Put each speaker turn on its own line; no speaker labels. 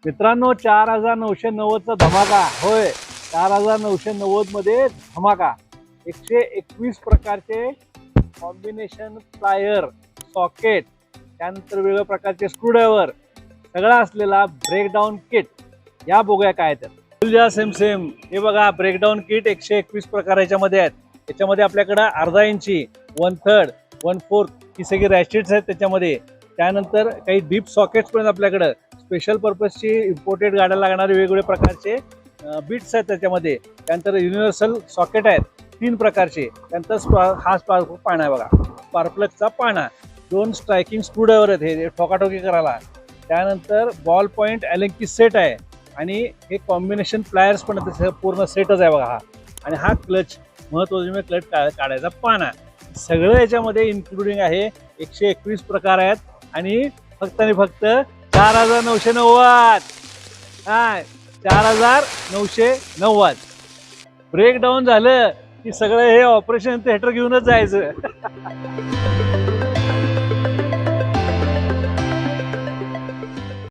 मित्रांनो 4990चा धमाका होय. 4990 मध्ये धमाका 121 प्रकारचे कॉम्बिनेशन प्लायर सॉकेट, त्यानंतर वेगवेगळ्या प्रकारचे स्क्रूड्रायव्हर सगळा असलेला ब्रेकडाऊन किट. या बघूया काय तर सेम सेम. हे बघा ब्रेकडाऊन किट 121 प्रकाराच्या मध्ये आहेत. त्याच्यामध्ये आपल्याकडे अर्धा इंची, 1/3, 1/4 ही सगळी रॅशेट्स आहेत त्याच्यामध्ये. त्यानंतर काही डीप सॉकेट्स पण आपल्याकडे स्पेशल पर्पजची इम्पोर्टेड गाड्या लागणारे वेगवेगळे प्रकारचे बीट्स आहेत त्याच्यामध्ये. त्यानंतर युनिव्हर्सल सॉकेट आहेत 3 प्रकारचे. त्यानंतर हा स्पार्क पाना आहे बघा, स्पार्कप्लगचा पाना. 2 स्ट्रायकिंग स्क्रूड्रायव्हर आहेत हे ठोकाठोकी करायला. त्यानंतर बॉल पॉईंट ॲलेंकी सेट आहे आणि हे कॉम्बिनेशन प्लायर्स पण पूर्ण सेटच आहे बघा हा. आणि हा क्लच, महत्त्वाचा क्लच काढायचा पाना. सगळं याच्यामध्ये इन्क्लुडिंग आहे. 121 प्रकार आहेत आणि फक्त 4990. हा 4990. ब्रेकडाऊन झालं की सगळं हे ऑपरेशन थिएटर घेऊनच जायचं.